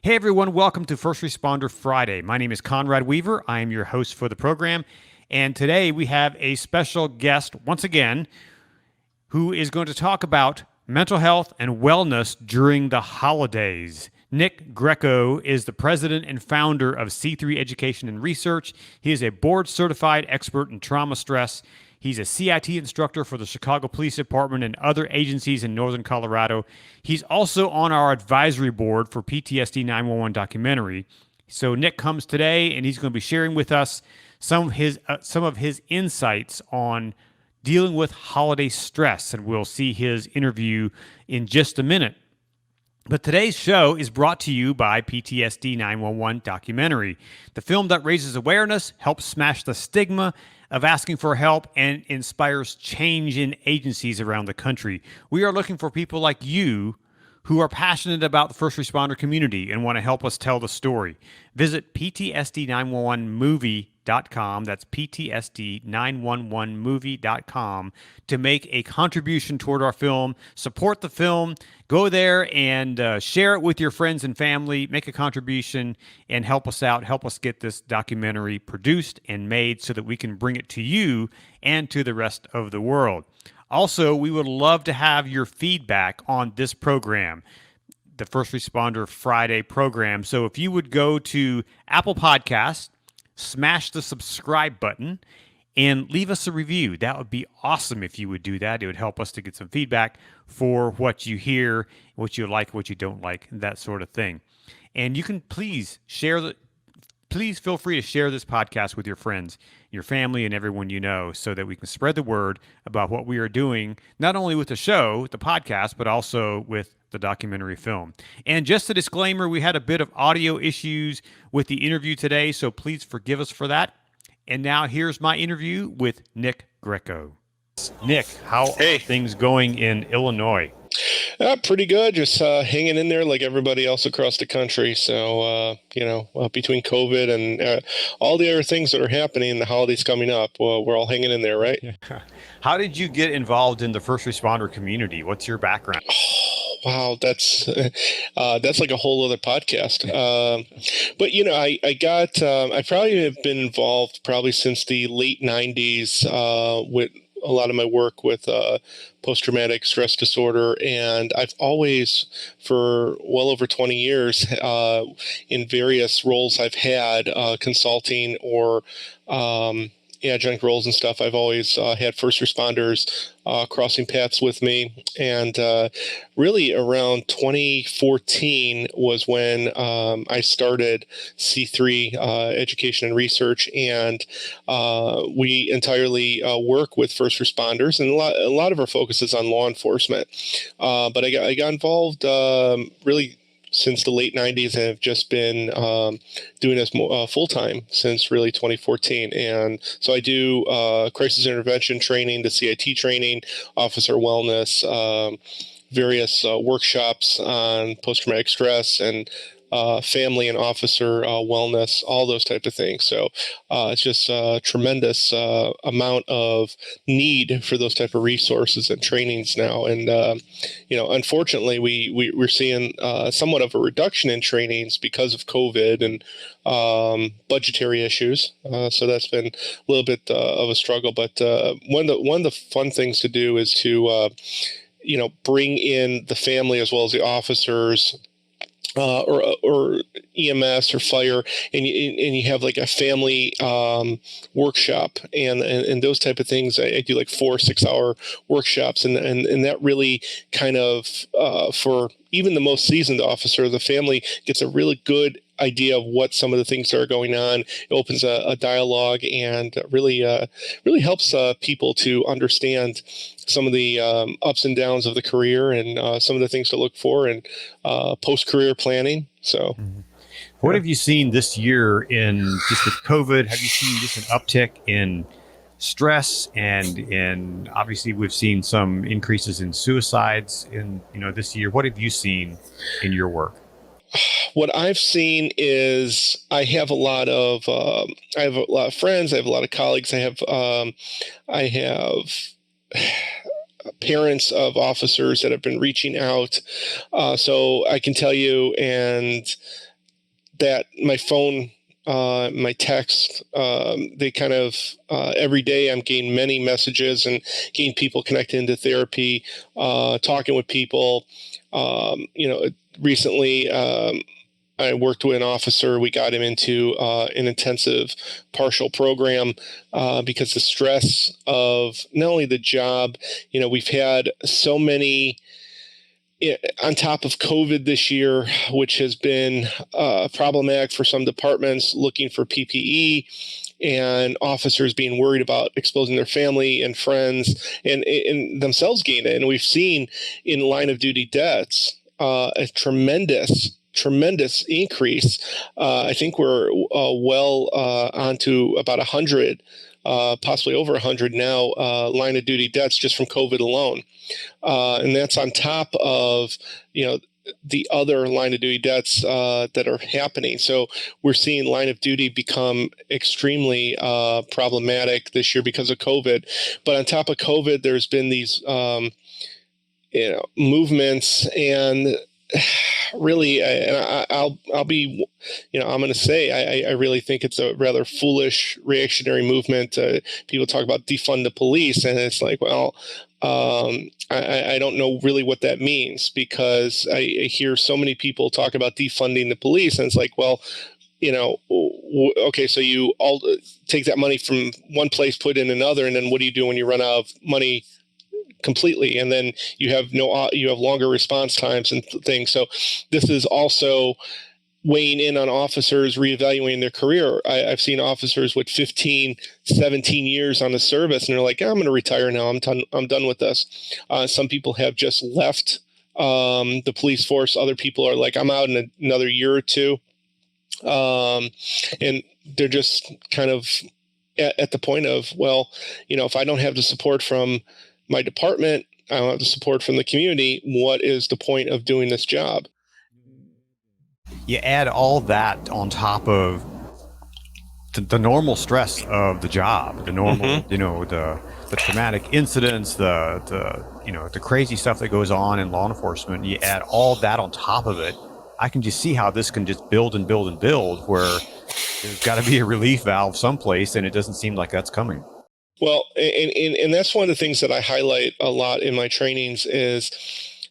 Hey everyone, welcome to First Responder Friday. My name is Conrad Weaver. I am your host for the program. And today we have a special guest, once again, who is going to talk about mental health and wellness during the holidays. Nick Greco is the president and founder of C3 Education and Research. He is a board certified expert in trauma stress. He's a CIT instructor for the Chicago Police Department and other agencies in northern Colorado. He's also on our advisory board for PTSD 911 documentary. So Nick comes today, and he's going to be sharing with us some of his insights on dealing with holiday stress, and we'll see his interview in just a minute. But today's show is brought to you by PTSD 911 documentary. The film that raises awareness, helps smash the stigma of asking for help, and inspires change in agencies around the country. We are looking for people like you who are passionate about the first responder community and want to help us tell the story. Visit PTSD911movie.com. That's PTSD911movie.com to make a contribution toward our film. Support the film. Go there and share it with your friends and family. Make a contribution and help us out. Help us get this documentary produced and made so that we can bring it to you and to the rest of the world. Also, we would love to have your feedback on this program, the First Responder Friday program. So if you would go to Apple Podcasts, smash the subscribe button, and leave us a review. That would be awesome if you would do that. It would help us to get some feedback for what you hear, what you like, what you don't like, that sort of thing. And you can please feel free to share this podcast with your friends, your family, and everyone you know so that we can spread the word about what we are doing, not only with the show, the podcast, but also with the documentary film. And just a disclaimer, we had a bit of audio issues with the interview today, so please forgive us for that. And now here's my interview with Nick Greco. Nick, how are things going in Illinois? Pretty good. Just hanging in there like everybody else across the country. So, between COVID and all the other things that are happening, the holidays coming up, well, we're all hanging in there, right? Yeah. How did you get involved in the first responder community? What's your background? Wow, that's like a whole other podcast. But I probably have been involved probably since the late '90s with a lot of my work with post-traumatic stress disorder, and I've always, for well over 20 years, in various roles I've had, consulting or adjunct roles and stuff, I've always had first responders crossing paths with me. And really around 2014 was when I started C3 Education and Research, and we entirely work with first responders, and a lot of our focus is on law enforcement. But I got involved really since the late '90s, and have just been doing this full time since really 2014. And so I do crisis intervention training, the CIT training, officer wellness, various workshops on post traumatic stress and family and officer wellness, all those type of things. So it's just a tremendous amount of need for those type of resources and trainings now. And unfortunately, we're seeing somewhat of a reduction in trainings because of COVID and budgetary issues. So that's been a little bit of a struggle. But one of the fun things to do is to bring in the family as well as the officers, or EMS or fire, and you have like a family workshop and those type of things. I do like 4 6-hour workshops, and that really kind of for even the most seasoned officer, the family gets a really good idea of what some of the things that are going on. It opens a dialogue and really helps people to understand some of the ups and downs of the career and some of the things to look for in post-career planning. So, what have you seen this year in just with COVID? Have you seen just an uptick in stress and obviously we've seen some increases in suicides in this year? What have you seen in your work? What I've seen is I have a lot of friends. I have a lot of colleagues. I have parents of officers that have been reaching out. So I can tell you, and that my phone, my text, they kind of, every day I'm getting many messages and getting people connected into therapy, talking with people. Recently, I worked with an officer. We got him into an intensive partial program because the stress of not only the job, we've had so many on top of COVID this year, which has been problematic for some departments looking for PPE, and officers being worried about exposing their family and friends and themselves getting it. And we've seen in line of duty deaths a tremendous increase. I think we're well on to about 100, possibly over 100 now, line of duty deaths just from COVID alone. And that's on top of, the other line of duty deaths that are happening. So we're seeing line of duty become extremely problematic this year because of COVID. But on top of COVID, there's been these movements, and really, and I'll be, I'm going to say, I really think it's a rather foolish reactionary movement. People talk about defund the police, and it's like, well, I don't know really what that means, because I hear so many people talk about defunding the police, and it's like, well, okay, so you all take that money from one place, put it in another, and then what do you do when you run out of money completely? And then you have longer response times and things. So this is also weighing in on officers reevaluating their career. I've seen officers with 15, 17 years on the service, and they're like, I'm going to retire now. I'm done with this. Some people have just left the police force. Other people are like, I'm out in another year or two. And they're just kind of at the point of, well, if I don't have the support from my department, I don't have the support from the community, what is the point of doing this job? You add all that on top of the normal stress of the job, the normal, the traumatic incidents, the crazy stuff that goes on in law enforcement. You add all that on top of it. I can just see how this can just build and build and build, where there's got to be a relief valve someplace, and it doesn't seem like that's coming. Well, and that's one of the things that I highlight a lot in my trainings is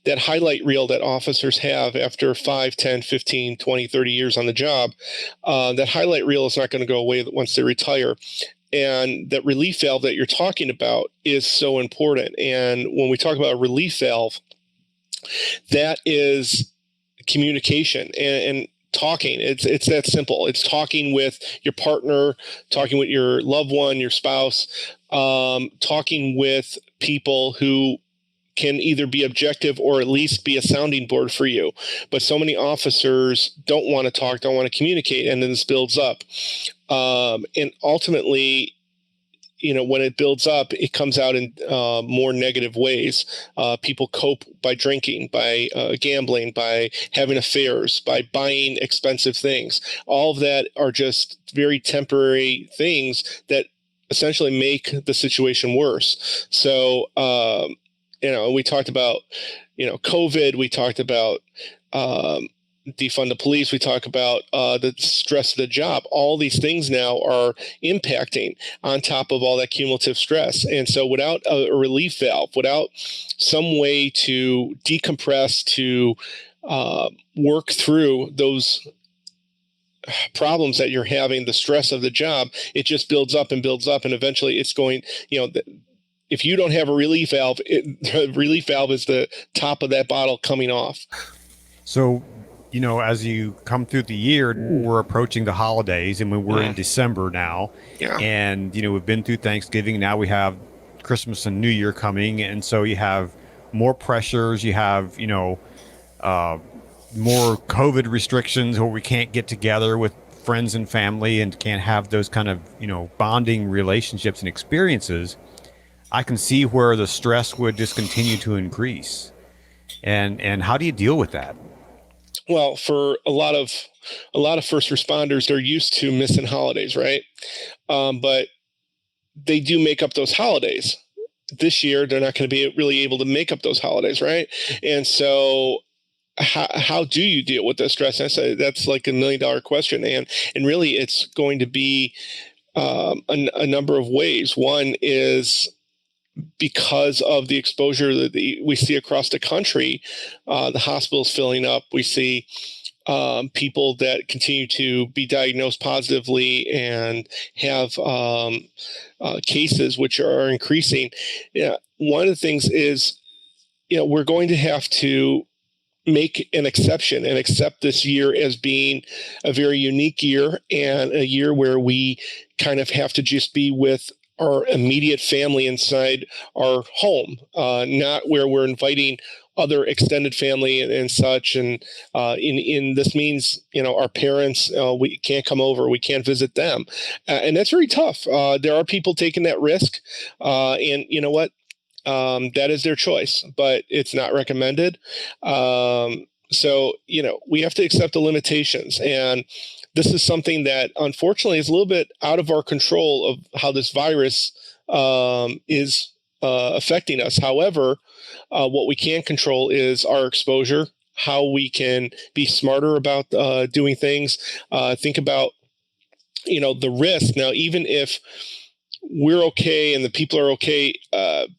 that highlight reel that officers have after 5, 10, 15, 20, 30 years on the job. That highlight reel is not going to go away once they retire. And that relief valve that you're talking about is so important. And when we talk about a relief valve, that is communication and talking. It's that simple. It's talking with your partner, talking with your loved one, your spouse, talking with people who can either be objective or at least be a sounding board for you. But so many officers don't want to talk, don't want to communicate, and then this builds up. And ultimately, when it builds up, it comes out in more negative ways. People cope by drinking, by gambling, by having affairs, by buying expensive things. All of that are just very temporary things that essentially make the situation worse. So, we talked about, COVID, we talked about defund the police, we talk about the stress of the job. All these things now are impacting on top of all that cumulative stress. And so without a relief valve, without some way to decompress, to work through those problems that you're having, the stress of the job, it just builds up and builds up. And eventually it's going, if you don't have a relief valve, the relief valve is the top of that bottle coming off. So, as you come through the year, we're approaching the holidays, and we're in December now. Yeah. And, we've been through Thanksgiving. Now we have Christmas and New Year coming. And so you have more pressures. You have, more COVID restrictions where we can't get together with friends and family and can't have those kind of, bonding relationships and experiences. I can see where the stress would just continue to increase. And how do you deal with that? Well, for a lot of first responders, they're used to missing holidays, right? But they do make up those holidays. This year, they're not going to be really able to make up those holidays, right? And so how do you deal with the stress? That's like $1 million question, and really it's going to be a number of ways. One is because of the exposure that we see across the country, the hospitals filling up. We see people that continue to be diagnosed positively and have cases which are increasing. Yeah, one of the things is, we're going to have to make an exception and accept this year as being a very unique year, and a year where we kind of have to just be with our immediate family inside our home, not where we're inviting other extended family and such. And in this means, our parents, we can't come over, we can't visit them, and that's very tough. There are people taking that risk, and you know what? That is their choice, but it's not recommended. So, we have to accept the limitations. And this is something that unfortunately is a little bit out of our control of how this virus is affecting us. However, what we can control is our exposure, how we can be smarter about doing things, think about, the risk. Now, even if we're okay and the people are okay,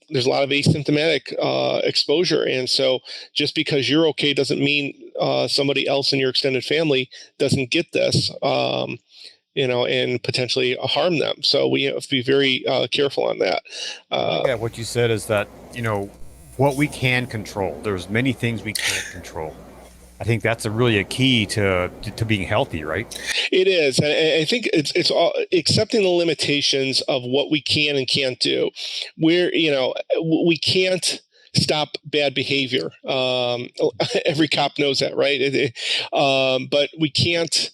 there's a lot of asymptomatic exposure. And so just because you're okay doesn't mean somebody else in your extended family doesn't get this, and potentially harm them. So we have to be very careful on that. Yeah, what you said is that, what we can control, there's many things we can't control. I think that's really a key to being healthy, right? It is. And I think it's all accepting the limitations of what we can and can't do. We can't stop bad behavior. Every cop knows that, right? But we can't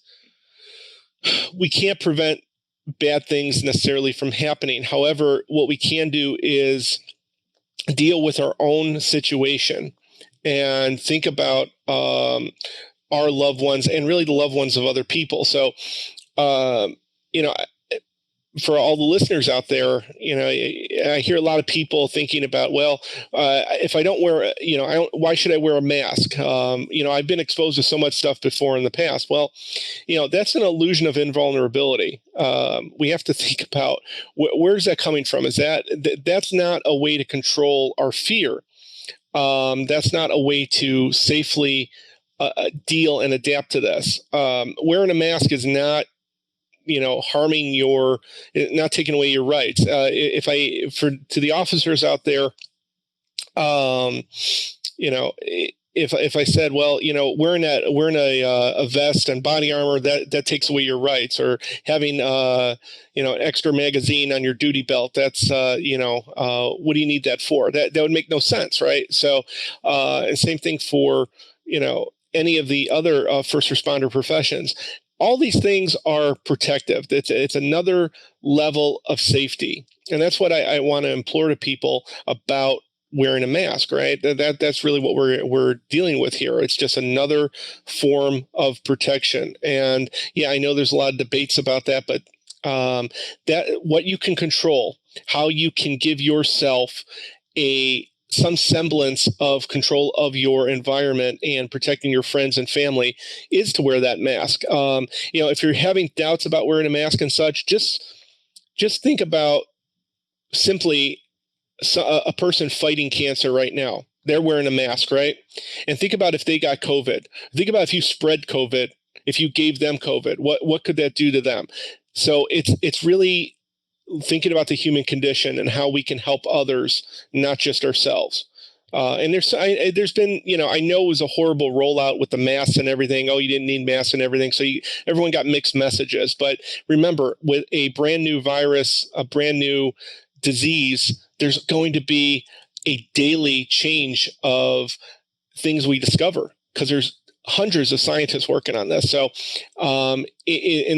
prevent bad things necessarily from happening. However, what we can do is deal with our own situation and think about our loved ones and really the loved ones of other people. So, for all the listeners out there, I hear a lot of people thinking about, well, if I don't wear, why should I wear a mask? I've been exposed to so much stuff before in the past. Well, that's an illusion of invulnerability. We have to think about where's that coming from? Is that's not a way to control our fear. That's not a way to safely deal and adapt to this. Wearing a mask is not, harming not taking away your rights. To the officers out there, if I said, well, wearing a vest and body armor, that takes away your rights, or having an extra magazine on your duty belt, that's what do you need that for? That would make no sense, right? So, and same thing for any of the other first responder professions. All these things are protective. It's another level of safety, and that's what I want to implore to people about wearing a mask, right? That's really what we're dealing with here. It's just another form of protection. And yeah, I know there's a lot of debates about that, but that what you can control, how you can give yourself some semblance of control of your environment and protecting your friends and family, is to wear that mask. If you're having doubts about wearing a mask and such, just think about simply a person fighting cancer right now. They're wearing a mask, right? And think about if they got COVID. Think about if you spread COVID, if you gave them COVID, what could that do to them? So it's really thinking about the human condition and how we can help others, not just ourselves. And there's been, I know it was a horrible rollout with the masks and everything. Oh, you didn't need masks and everything. So everyone got mixed messages. But remember, with a brand new virus, a brand new disease, there's going to be a daily change of things we discover, because there's hundreds of scientists working on this. So, and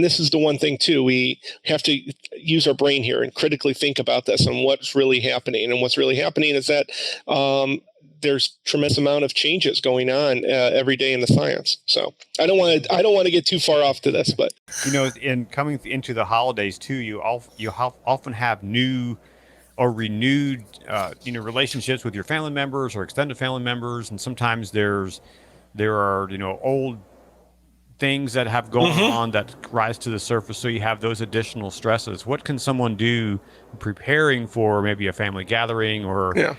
this is the one thing too, we have to use our brain here and critically think about this and what's really happening. And what's really happening is that there's tremendous amount of changes going on every day in the science. So I don't want to get too far off to this, but in coming into the holidays too, you often have new or renewed relationships with your family members or extended family members, and sometimes there's There are, old things that have gone on that rise to the surface. So you have those additional stresses. What can someone do preparing for maybe a family gathering or, Yeah.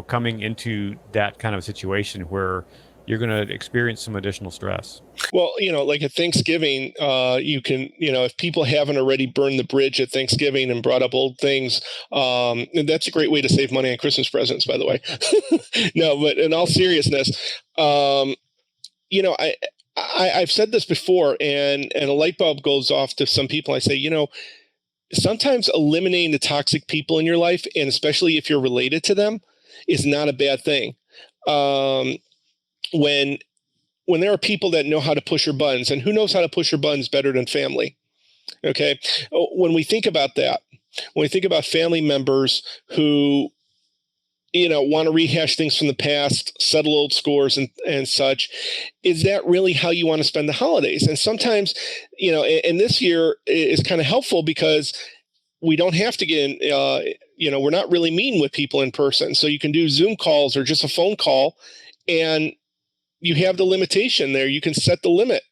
coming into that kind of situation where you're going to experience some additional stress? Well, like at Thanksgiving, you can, if people haven't already burned the bridge at Thanksgiving and brought up old things, and that's a great way to save money on Christmas presents, by the way. No, but in all seriousness, I've said this before, and a light bulb goes off to some people. I say, sometimes eliminating the toxic people in your life, and especially if you're related to them, is not a bad thing. When there are people that know how to push your buttons, and who knows how to push your buttons better than family? Okay. When we think about that, when we think about family members who, want to rehash things from the past, settle old scores and such, is that really how you want to spend the holidays? And sometimes, and this year is kind of helpful because we don't have to get in, we're not really meeting with people in person. So you can do Zoom calls or just a phone call, and you have the limitation there. You can set the limit,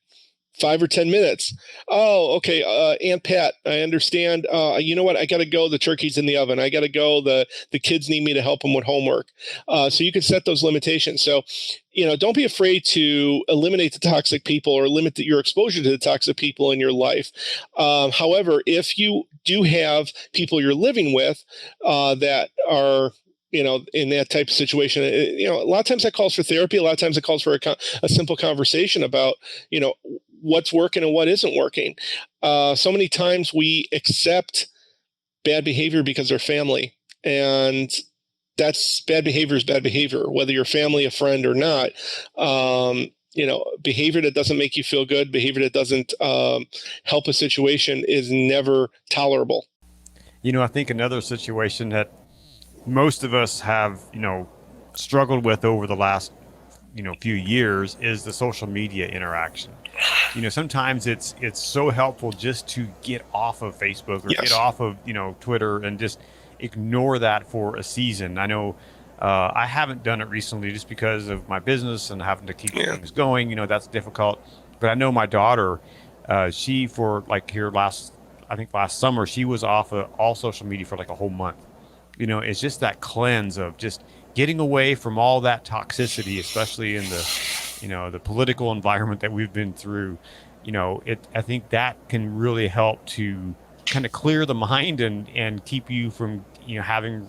5 or 10 minutes. Oh, okay. Aunt Pat, I understand. You know what? I got to go. The turkey's in the oven. I got to go. The kids need me to help them with homework. So you can set those limitations. So, don't be afraid to eliminate the toxic people or limit your exposure to the toxic people in your life. However, if you do have people you're living with that are in that type of situation, a lot of times that calls for therapy. A lot of times it calls for a simple conversation about, what's working and what isn't working. So many times we accept bad behavior because they're family, and that's bad behavior is bad behavior, whether you're family, a friend or not. Behavior that doesn't make you feel good, behavior that doesn't help a situation is never tolerable. I think another situation that most of us have, struggled with over the last, few years is the social media interaction. Sometimes it's so helpful just to get off of Facebook or get off of, Twitter and just ignore that for a season. I know I haven't done it recently just because of my business and having to keep things going. That's difficult. But I know my daughter, she for like here last summer, she was off of all social media for like a whole month. It's just that cleanse of just getting away from all that toxicity, especially in the political environment that we've been through. I think that can really help to kind of clear the mind and keep you from, having,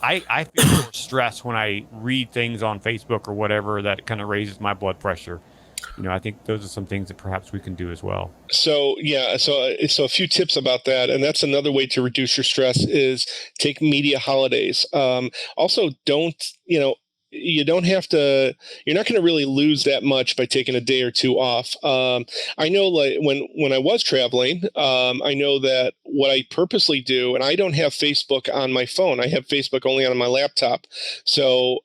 I feel more stress when I read things on Facebook or whatever that kind of raises my blood pressure. I think those are some things that perhaps we can do as well. So a few tips about that, and that's another way to reduce your stress is take media holidays. Also, you don't have to. You're not going to really lose that much by taking a day or two off. I know, like when I was traveling, I know that what I purposely do, and I don't have Facebook on my phone. I have Facebook only on my laptop, so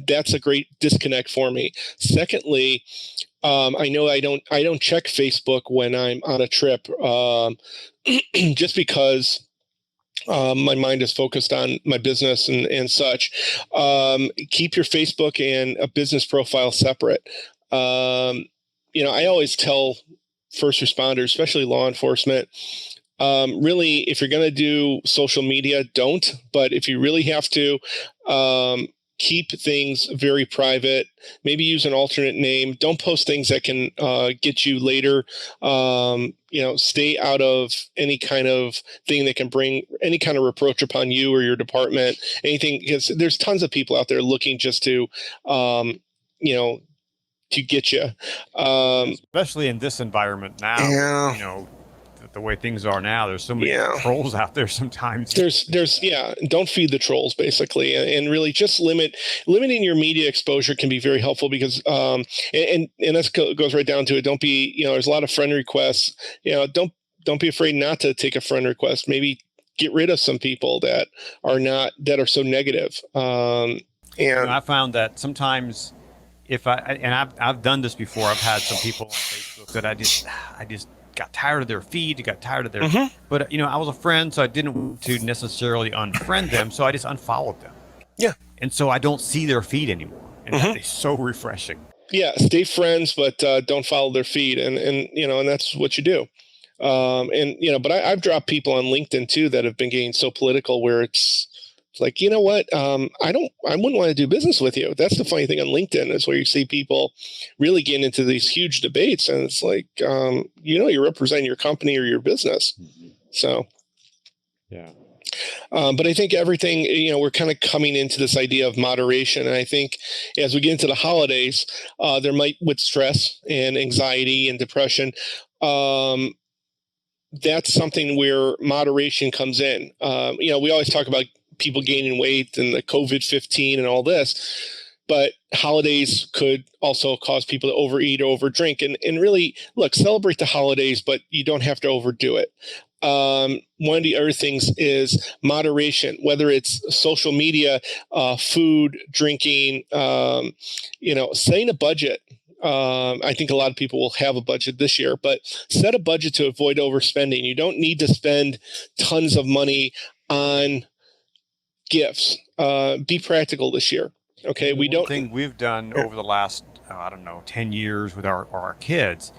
that's a great disconnect for me. Secondly, I know I don't check Facebook when I'm on a trip, just because my mind is focused on my business and such. Keep your Facebook and a business profile separate. I always tell first responders, especially law enforcement, really, if you're going to do social media, don't. But if you really have to, keep things very private. Maybe use an alternate name. Don't post things that can get you later. Stay out of any kind of thing that can bring any kind of reproach upon you or your department. Anything, because there's tons of people out there looking just to, to get you. Especially in this environment now. The way things are now, there's so many trolls out there sometimes. There's don't feed the trolls, basically, and really just limiting your media exposure can be very helpful because and this goes right down to it. Don't be, there's a lot of friend requests. Don't be afraid not to take a friend request. Maybe get rid of some people that are so negative. And I found that sometimes I've done this before. I've had some people on Facebook that I just got tired of their feed, got tired of their, but I was a friend, so I didn't want to necessarily unfriend them, so I just unfollowed them. Yeah. And so I don't see their feed anymore. And that is so refreshing. Yeah, stay friends, but don't follow their feed, and that's what you do. But I've dropped people on LinkedIn too that have been getting so political where it's like, you know what? I wouldn't want to do business with you. That's the funny thing on LinkedIn is where you see people really getting into these huge debates, and it's like, you're representing your company or your business. So, Yeah. but I think everything, we're kind of coming into this idea of moderation. And I think as we get into the holidays, there might, with stress and anxiety and depression, um, that's something where moderation comes in. We always talk about people gaining weight and the COVID-19 and all this, but holidays could also cause people to overeat or overdrink. And really, look, celebrate the holidays, but you don't have to overdo it. One of the other things is moderation, whether it's social media, food, drinking, setting a budget. I think a lot of people will have a budget this year, but set a budget to avoid overspending. You don't need to spend tons of money on gifts. Be practical this year. Okay. We One don't. thing we've done over the last, I don't know, 10 years with our kids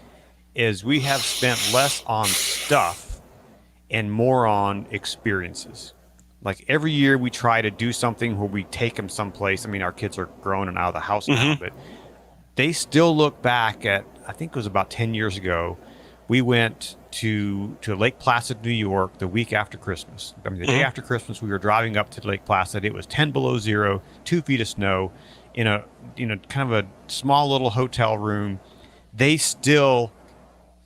is we have spent less on stuff and more on experiences. Like every year we try to do something where we take them someplace. I mean, our kids are grown and out of the house now, but they still look back at, I think it was about 10 years ago, we went to Lake Placid, New York the week after Christmas. I mean, the day after Christmas, we were driving up to Lake Placid. It was 10 below zero, 2 feet of snow in a, kind of a small little hotel room. They still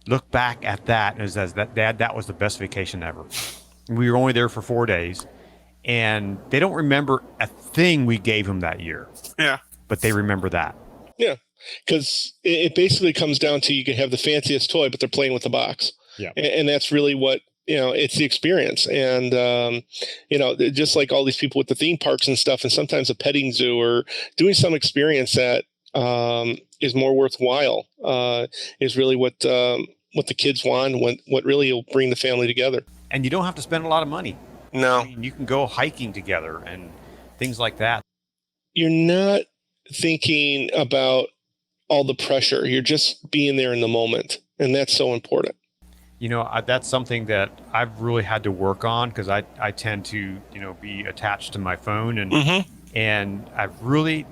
look back at that as that, Dad, that was the best vacation ever. We were only there for 4 days, and they don't remember a thing we gave them that year. Yeah. But they remember that. Yeah. Because it basically comes down to you can have the fanciest toy, but they're playing with the box. Yeah. And that's really what, it's the experience. And, just like all these people with the theme parks and stuff, and sometimes a petting zoo or doing some experience that is more worthwhile is really what the kids want, what really will bring the family together. And you don't have to spend a lot of money. No. I mean, you can go hiking together and things like that. You're not thinking about all the pressure. You're just being there in the moment. And that's so important. That's something that I've really had to work on because I tend to, be attached to my phone and I've really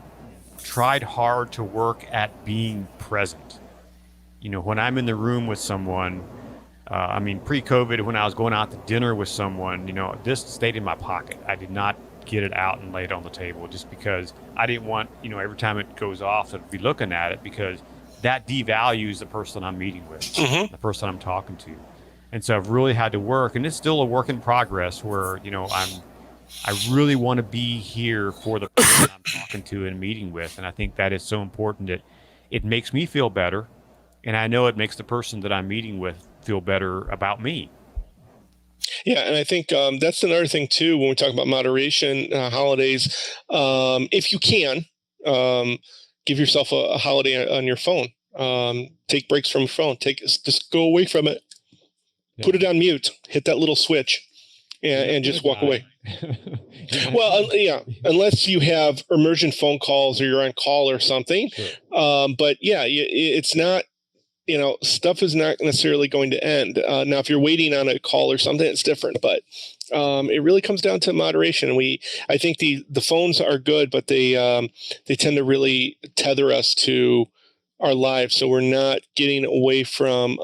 tried hard to work at being present. When I'm in the room with someone, pre-COVID, when I was going out to dinner with someone, this stayed in my pocket. I did not get it out and lay it on the table just because I didn't want, every time it goes off, to be looking at it because that devalues the person I'm meeting with, the person I'm talking to. And so I've really had to work, and it's still a work in progress where, I really want to be here for the person I'm talking to and meeting with. And I think that is so important that it makes me feel better. And I know it makes the person that I'm meeting with feel better about me. Yeah, and I think that's another thing too when we talk about moderation, holidays. If you can, give yourself a holiday on your phone. Take breaks from your phone. Just go away from it. Yeah. Put it on mute. Hit that little switch, and just walk away. Well, unless you have emergent phone calls or you're on call or something. Sure. But yeah, it's not. Stuff is not necessarily going to end. Now, if you're waiting on a call or something, it's different. But it really comes down to moderation. I think the phones are good, but they tend to really tether us to our lives. So we're not getting away from.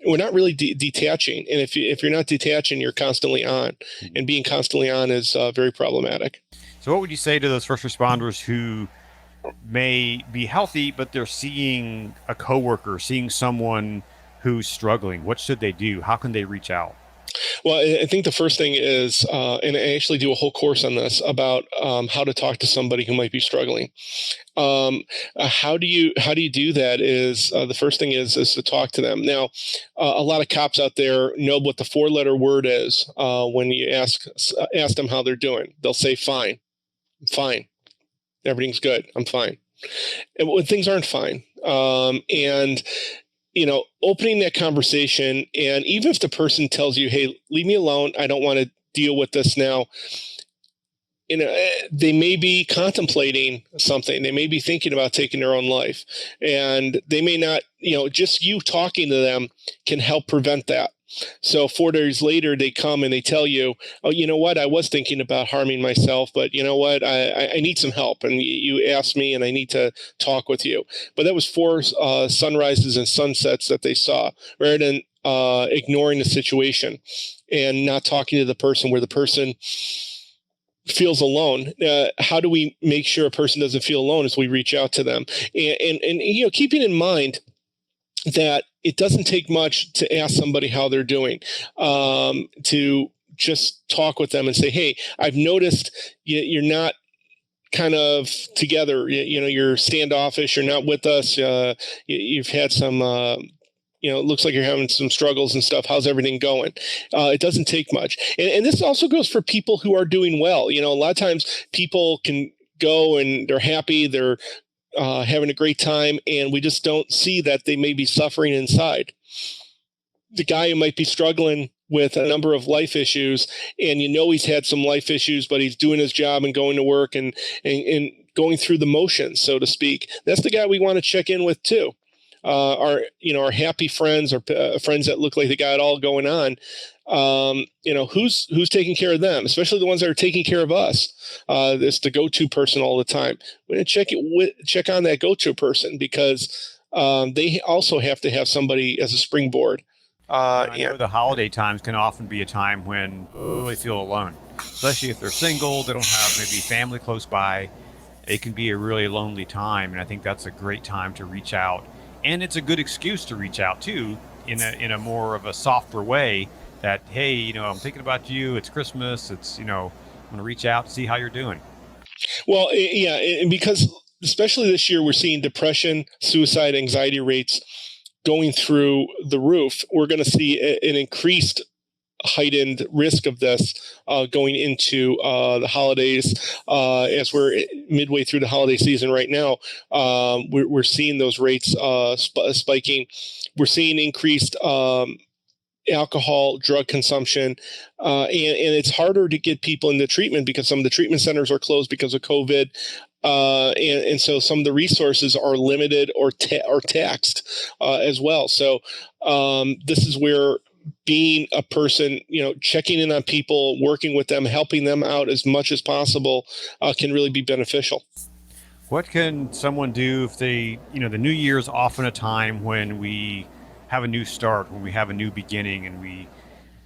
We're not really detaching. And if you're not detaching, you're constantly on, and being constantly on is very problematic. So, what would you say to those first responders who may be healthy, but they're seeing a coworker, seeing someone who's struggling? What should they do? How can they reach out? Well, I think the first thing is, and I actually do a whole course on this about how to talk to somebody who might be struggling. How do you do that? Is the first thing is to talk to them. Now, a lot of cops out there know what the 4-letter word is. When you ask them how they're doing, they'll say fine, fine. Everything's good. I'm fine. And when things aren't fine, and opening that conversation, and even if the person tells you, "Hey, leave me alone. I don't want to deal with this now," they may be contemplating something. They may be thinking about taking their own life, and they may not, just you talking to them can help prevent that. So 4 days later, they come and they tell you, oh, you know what? I was thinking about harming myself, but you know what? I need some help. And you asked me and I need to talk with you. But that was 4 sunrises and sunsets that they saw, rather than ignoring the situation and not talking to the person, where the person feels alone. How do we make sure a person doesn't feel alone as we reach out to them? And keeping in mind that it doesn't take much to ask somebody how they're doing, to just talk with them and say, hey, I've noticed you're not kind of together. You're standoffish. You're not with us. You've had some it looks like you're having some struggles and stuff. How's everything going? It doesn't take much. And this also goes for people who are doing well. A lot of times people can go and they're happy, they're having a great time, and we just don't see that they may be suffering inside. The guy who might be struggling with a number of life issues, and he's had some life issues, but he's doing his job and going to work and going through the motions, so to speak. That's the guy we want to check in with too. Our happy friends, or friends that look like they got it all going on. Who's taking care of them, especially the ones that are taking care of us. It's the go-to person all the time. We're going to check on that go-to person, because they also have to have somebody as a springboard. I know the holiday times can often be a time when they really feel alone, especially if they're single, they don't have maybe family close by. It can be a really lonely time, and I think that's a great time to reach out. And it's a good excuse to reach out too, in a more of a softer way, that, hey, I'm thinking about you. It's Christmas. It's, I'm going to reach out, see how you're doing. Well, yeah, because especially this year, we're seeing depression, suicide, anxiety rates going through the roof. We're going to see an increased heightened risk of this going into the holidays. As we're midway through the holiday season right now, we're seeing those rates spiking. We're seeing increased alcohol, drug consumption, and it's harder to get people into treatment because some of the treatment centers are closed because of COVID. And so some of the resources are limited or taxed as well. So this is where being a person, checking in on people, working with them, helping them out as much as possible can really be beneficial. What can someone do if they, the new year is often a time when we have a new start, when we have a new beginning, and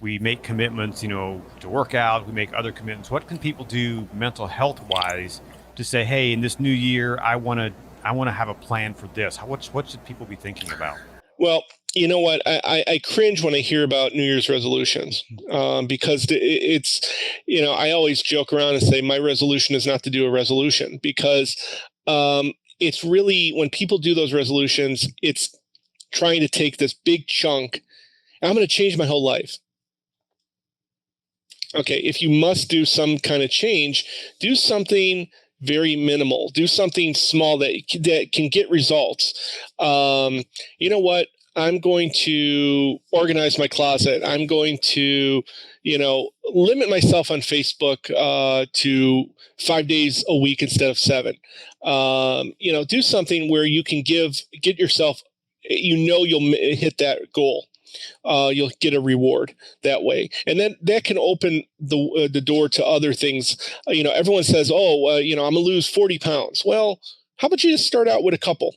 we make commitments, to work out, we make other commitments. What can people do mental health wise to say, hey, in this new year, I want to have a plan for this? What should people be thinking about? Well, you know what? I cringe when I hear about New Year's resolutions because it's, I always joke around and say my resolution is not to do a resolution, because it's really, when people do those resolutions, it's trying to take this big chunk. I'm going to change my whole life. Okay, if you must do some kind of change, do something very minimal. Do something small that can get results. You know what? I'm going to organize my closet. I'm going to, limit myself on Facebook to 5 days a week instead of 7. Do something where you can get yourself, you'll hit that goal. You'll get a reward that way. And then that can open the door to other things. Everyone says, I'm going to lose 40 pounds. Well, how about you just start out with a couple,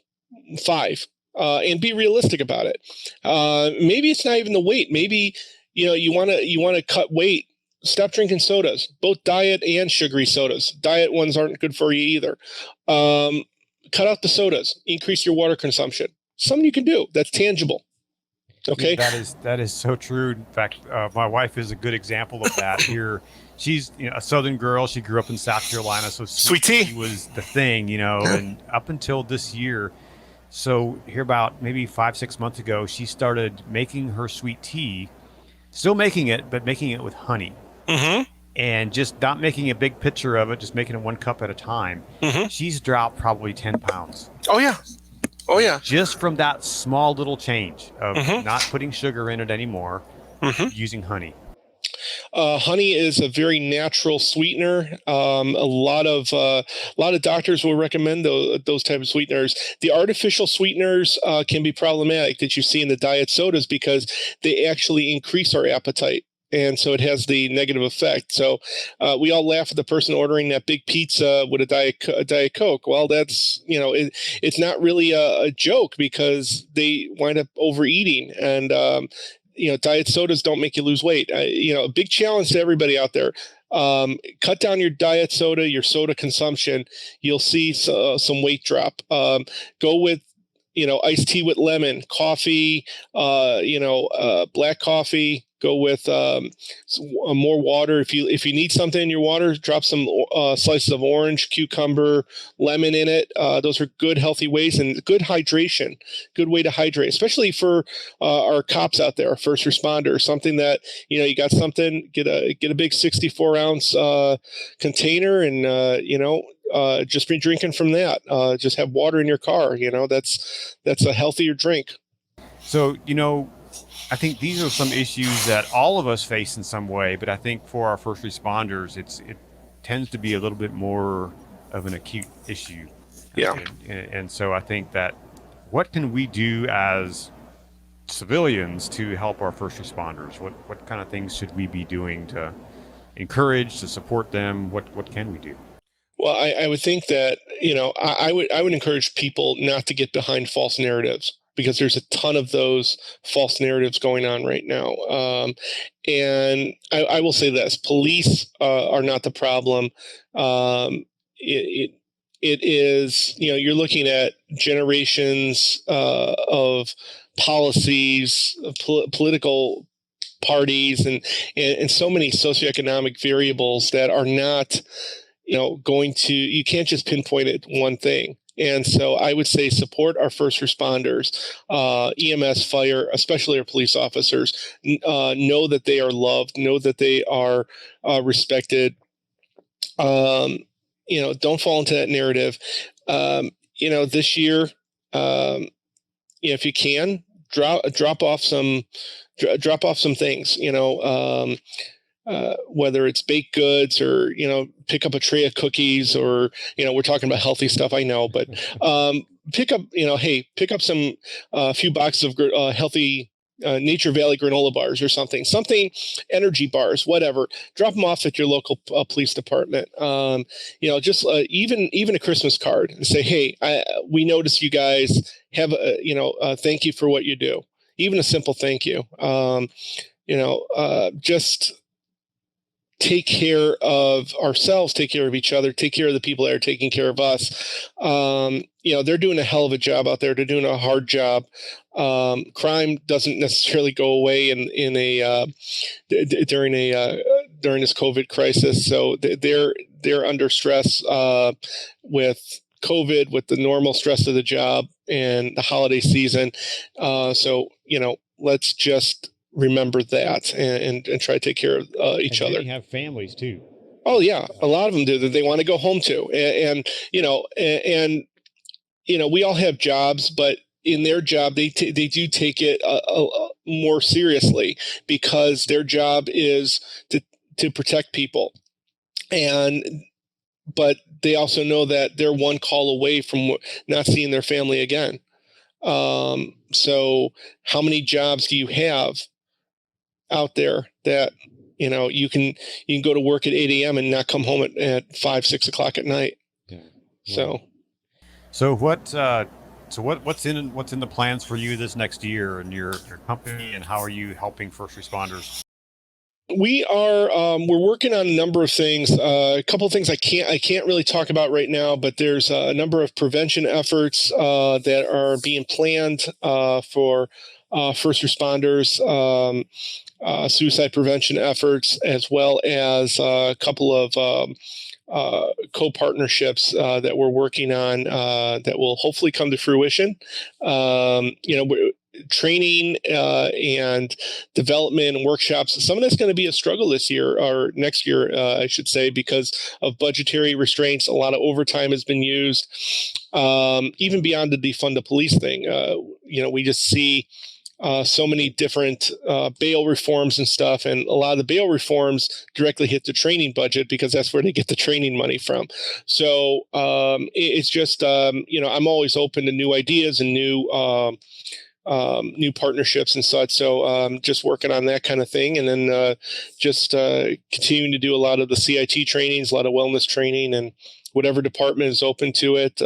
5, and be realistic about it. Maybe it's not even the weight. Maybe, you want to cut weight. Stop drinking sodas, both diet and sugary sodas. Diet ones aren't good for you either. Cut out the sodas, increase your water consumption. Something you can do that's tangible. Okay. That is so true. In fact, my wife is a good example of that. Here, she's a Southern girl. She grew up in South Carolina, so sweet tea was the thing, and up until this year. So here about maybe 5-6 months ago, she started making her sweet tea, still making it, but making it with honey. Mm-hmm. And just not making a big picture of it, just making it 1 cup at a time. Mm-hmm. She's dropped probably 10 pounds. Oh, yeah. Just from that small little change of mm-hmm. not putting sugar in it anymore, mm-hmm. using honey. Honey is a very natural sweetener. A lot of doctors will recommend those type of sweeteners. The artificial sweeteners can be problematic that you see in the diet sodas because they actually increase our appetite. And so it has the negative effect. So we all laugh at the person ordering that big pizza with a Diet Coke. Well, that's, it's not really a joke because they wind up overeating. And, diet sodas don't make you lose weight. A big challenge to everybody out there. Cut down your diet soda, your soda consumption. You'll see some weight drop. Go with iced tea with lemon, coffee, black coffee. Go with more water. If you need something in your water, drop some slices of orange, cucumber, lemon in it. Those are good, healthy ways and good hydration. Good way to hydrate, especially for our cops out there, first responders. Something that you got something. Get a big 64-ounce container and just be drinking from that. Just have water in your car. That's a healthier drink. So, I think these are some issues that all of us face in some way, but I think for our first responders, it tends to be a little bit more of an acute issue. Yeah. And so I think that what can we do as civilians to help our first responders? What kind of things should we be doing to encourage, to support them? What can we do? Well, I would think that, I would encourage people not to get behind false narratives because there's a ton of those false narratives going on right now. And I will say this, police are not the problem. It is, you're looking at generations of policies, political parties, and so many socioeconomic variables that are not you can't just pinpoint it one thing. And so I would say support our first responders, EMS, fire, especially our police officers. Know that they are loved, know that they are respected. Don't fall into that narrative. This year, if you can, drop off some things, whether it's baked goods or, pick up a tray of cookies or, we're talking about healthy stuff, I know, but pick up some a few boxes of healthy Nature Valley granola bars or something, energy bars, whatever. Drop them off at your local police department. Just even a Christmas card and say, hey, we notice you guys have thank you for what you do. Even a simple thank you. Just take care of ourselves, take care of each other, take care of the people that are taking care of us. They're doing a hell of a job out there. They're doing a hard job. Crime doesn't necessarily go away during this COVID crisis. So they're under stress with COVID, with the normal stress of the job and the holiday season. Let's just remember that and try to take care of each other. They have families too. Oh yeah, a lot of them do that they want to go home to, and we all have jobs, but in their job they do take it more seriously because their job is to protect people, but they also know that they're one call away from not seeing their family again. So how many jobs do you have out there that you can go to work at 8 a.m. and not come home at 5, 6 o'clock at night? Yeah. So what's in the plans for you this next year and your company, and how are you helping first responders? We are we're working on a number of things. A couple of things I can't really talk about right now, but there's a number of prevention efforts that are being planned for first responders. Suicide prevention efforts, as well as a couple of co-partnerships that we're working on that will hopefully come to fruition. Training and development and workshops. Some of that's going to be a struggle this year or next year, I should say, because of budgetary restraints. A lot of overtime has been used, even beyond the defund the police thing. We just see so many different bail reforms and stuff. And a lot of the bail reforms directly hit the training budget because that's where they get the training money from. So it's just, I'm always open to new ideas and new partnerships and such. So just working on that kind of thing. And then just continuing to do a lot of the CIT trainings, a lot of wellness training, and whatever department is open to it.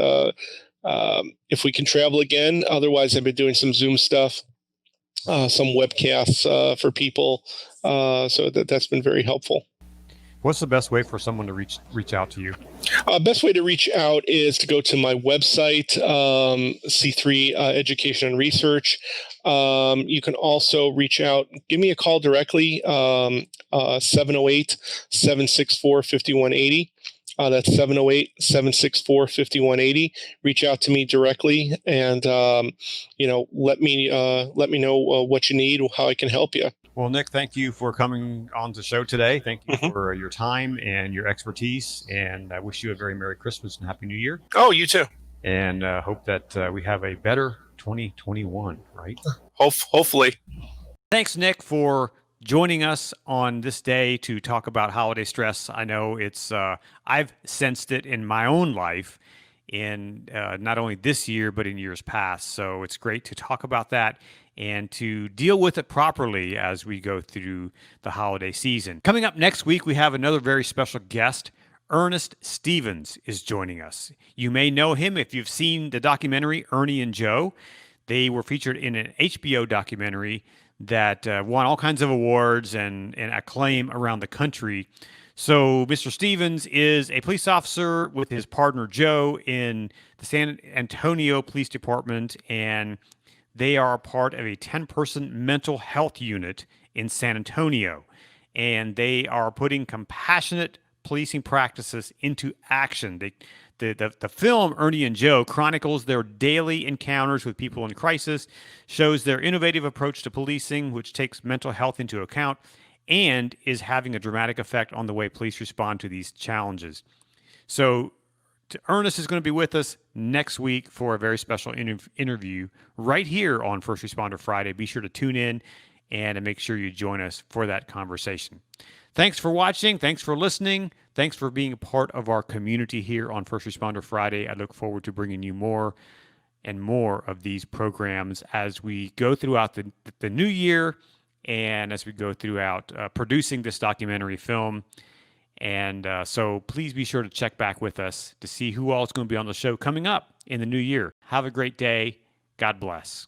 If we can travel again, otherwise I've been doing some Zoom stuff, some webcasts for people. So that's been very helpful. What's the best way for someone to reach out to you? Best way to reach out is to go to my website, C3 Education and Research. You can also reach out, give me a call directly, 708-764-5180. That's 708-764-5180. Reach out to me directly and, let me know what you need, how I can help you. Well, Nick, thank you for coming on the show today. Thank you for your time and your expertise. And I wish you a very Merry Christmas and Happy New Year. Oh, you too. And hope that we have a better 2021, right? Hopefully. Thanks, Nick, for joining us on this day to talk about holiday stress. I know it's I've sensed it in my own life in not only this year, but in years past. So it's great to talk about that and to deal with it properly as we go through the holiday season. Coming up next week, we have another very special guest. Ernest Stevens is joining us. You may know him if you've seen the documentary Ernie and Joe. They were featured in an HBO documentary that won all kinds of awards and acclaim around the country. So Mr. Stevens is a police officer with his partner Joe in the San Antonio Police Department, and they are a part of a 10-person mental health unit in San Antonio, and they are putting compassionate policing practices into action. The film Ernie and Joe chronicles their daily encounters with people in crisis, shows their innovative approach to policing, which takes mental health into account, and is having a dramatic effect on the way police respond to these challenges. So Ernest is going to be with us next week for a very special interview right here on First Responder Friday. Be sure to tune in and make sure you join us for that conversation. Thanks for watching. Thanks for listening. Thanks for being a part of our community here on First Responder Friday. I look forward to bringing you more and more of these programs as we go throughout the new year and as we go throughout producing this documentary film. And so please be sure to check back with us to see who all is going to be on the show coming up in the new year. Have a great day. God bless.